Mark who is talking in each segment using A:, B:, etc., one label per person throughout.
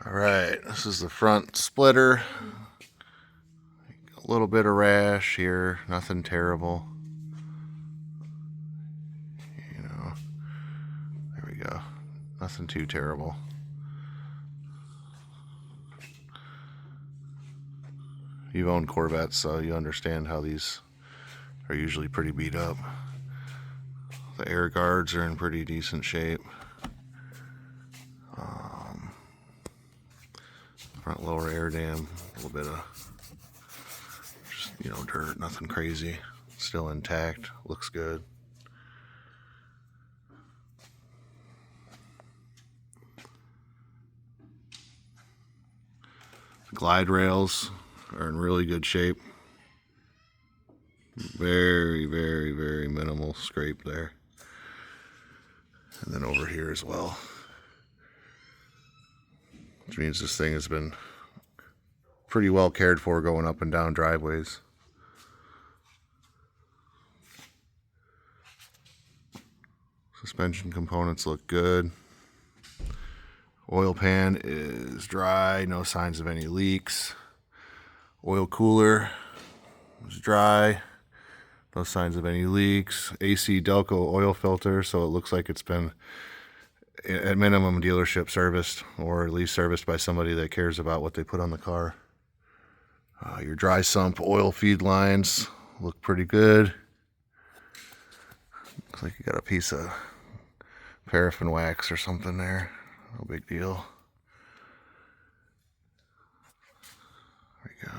A: Alright, this is the front splitter. A little bit of rash here, nothing terrible. You know, there we go. Nothing too terrible. You've owned Corvettes, so you understand how these are usually pretty beat up. The air guards are in pretty decent shape. Front lower air dam, a little bit of just, dirt, nothing crazy. Still intact, looks good. The glide rails are in really good shape. Very, very, very minimal scrape there. And then over here as well. Which means this thing has been pretty well cared for going up and down driveways. Suspension components look good. Oil pan is dry, no signs of any leaks. Oil cooler is dry, no signs of any leaks. AC Delco oil filter, so it looks like it's been at minimum dealership serviced, or at least serviced by somebody that cares about what they put on the car. Your dry sump oil feed lines look pretty good. Looks like you got a piece of paraffin wax or something there. No big deal. There we go.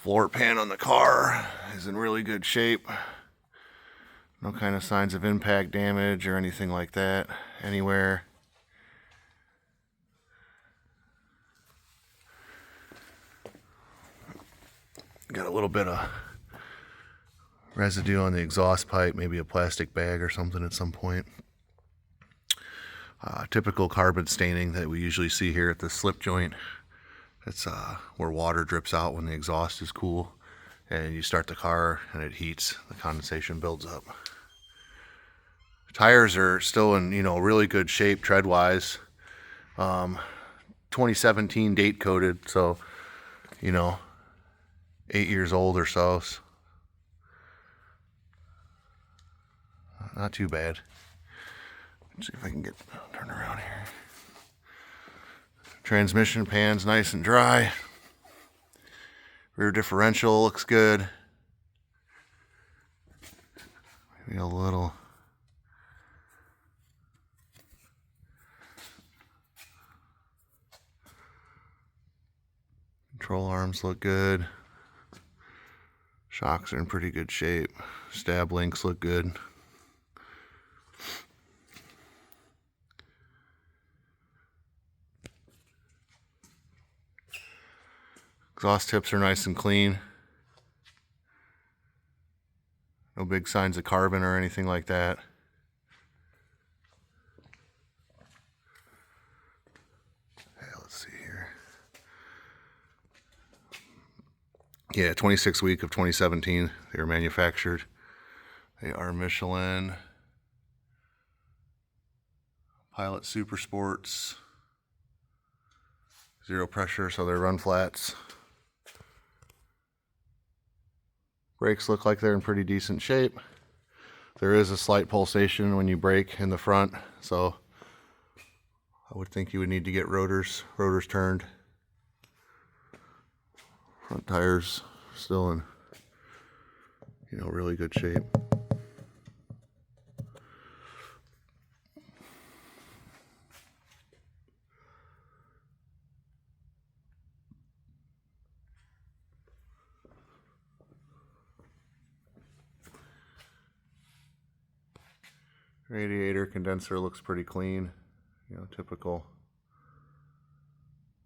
A: Floor pan on the car is in really good shape. No kind of signs of impact damage or anything like that anywhere. Got a little bit of residue on the exhaust pipe, maybe a plastic bag or something at some point. Typical carbon staining that we usually see here at the slip joint. It's where water drips out when the exhaust is cool and you start the car and it heats, the condensation builds up. Tires are still in, really good shape tread-wise. 2017 date coded, so, 8 years old or so. Not too bad. Let's see if I can turn around here. Transmission pan's nice and dry. Rear differential looks good. Maybe a little. Control arms look good. Shocks are in pretty good shape. Stab links look good. Exhaust tips are nice and clean. No big signs of carbon or anything like that. Okay, let's see here. Yeah, 26th week of 2017, they were manufactured. They are Michelin Pilot Super Sports. Zero pressure, so they're run flats. Brakes look like they're in pretty decent shape. There is a slight pulsation when you brake in the front, so I would think you would need to get rotors turned. Front tires still in, really good shape. Radiator condenser looks pretty clean, typical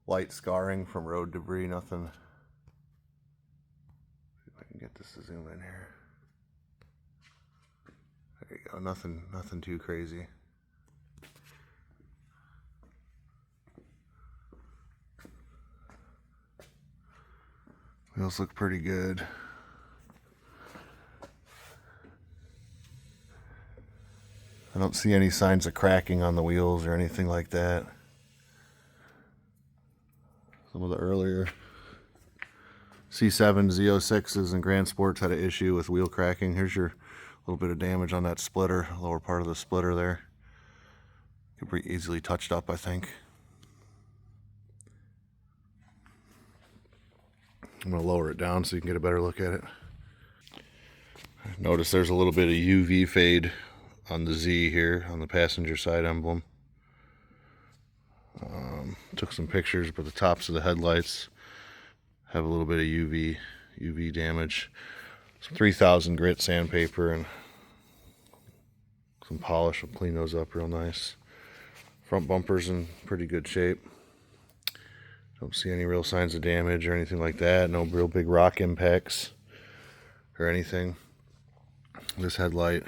A: light scarring from road debris, nothing. See if I can get this to zoom in here. There you go, nothing too crazy. Wheels look pretty good. I don't see any signs of cracking on the wheels or anything like that. Some of the earlier C7 Z06s and Grand Sports had an issue with wheel cracking. Here's your little bit of damage on that splitter, lower part of the splitter there. Could be easily touched up, I think. I'm going to lower it down so you can get a better look at it. Notice there's a little bit of UV fade on the Z here on the passenger side emblem. Took some pictures, but the tops of the headlights have a little bit of UV damage. Some 3000 grit sandpaper and some polish will clean those up real nice. Front bumper's in pretty good shape. Don't see any real signs of damage or anything like that. No real big rock impacts or anything. This headlight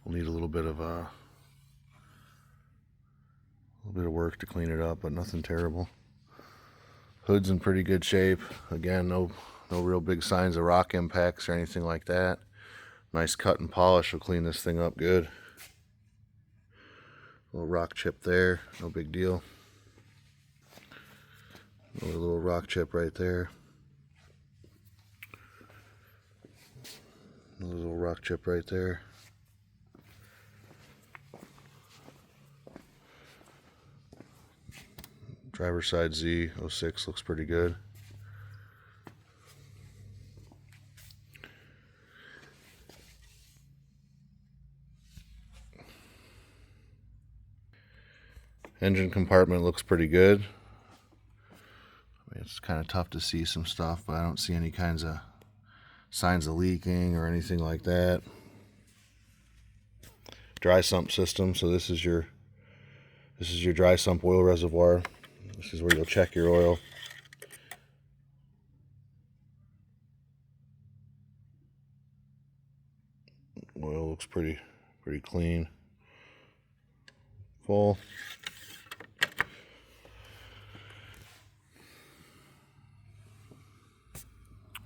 A: will need a little bit of work to clean it up, but nothing terrible. Hood's in pretty good shape. Again, no real big signs of rock impacts or anything like that. Nice cut and polish will clean this thing up good. Little rock chip there, no big deal. Another little rock chip right there. Another little rock chip right there. Driver's side Z06 looks pretty good. Engine compartment looks pretty good. I mean, it's kind of tough to see some stuff, but I don't see any kinds of signs of leaking or anything like that. Dry sump system. So this is your dry sump oil reservoir. This is where you'll check your oil. Oil looks pretty clean. Full.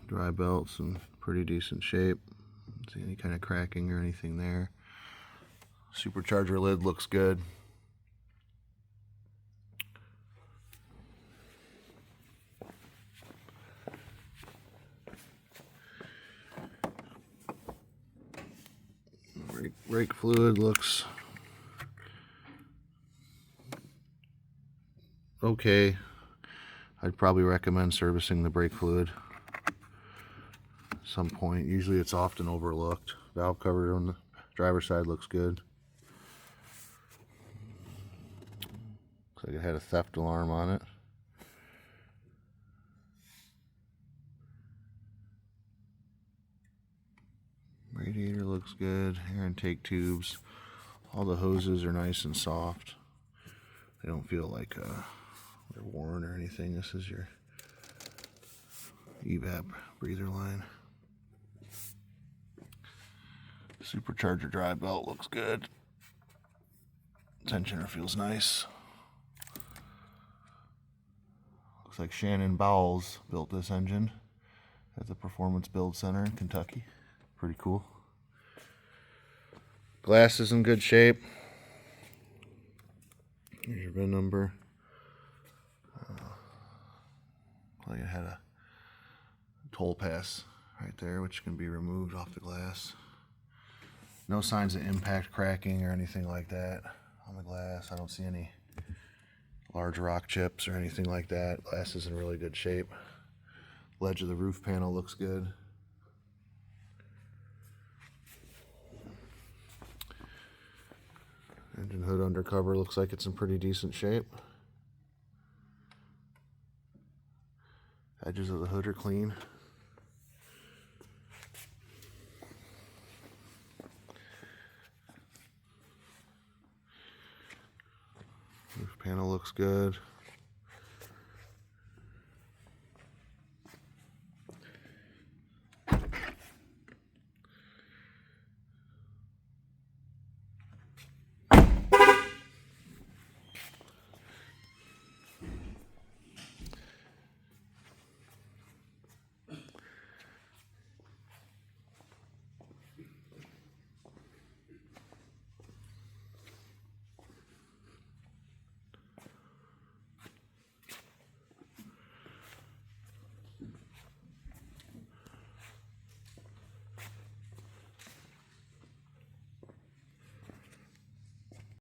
A: Dry belts in pretty decent shape. Don't see any kind of cracking or anything there. Supercharger lid looks good. Brake fluid looks okay. I'd probably recommend servicing the brake fluid at some point. Usually it's often overlooked. Valve cover on the driver's side looks good. Looks like it had a theft alarm on it. Radiator looks good. Air intake tubes. All the hoses are nice and soft. They don't feel like they're worn or anything. This is your evap breather line. Supercharger dry belt looks good. Tensioner feels nice. Looks like Shannon Bowles built this engine at the Performance Build Center in Kentucky. Pretty cool. Glass is in good shape. Here's your VIN number. Like it had a toll pass right there, which can be removed off the glass. No signs of impact cracking or anything like that on the glass. I don't see any large rock chips or anything like that. Glass is in really good shape. Ledge of the roof panel looks good. Engine hood undercover looks like it's in pretty decent shape. Edges of the hood are clean. Roof panel looks good.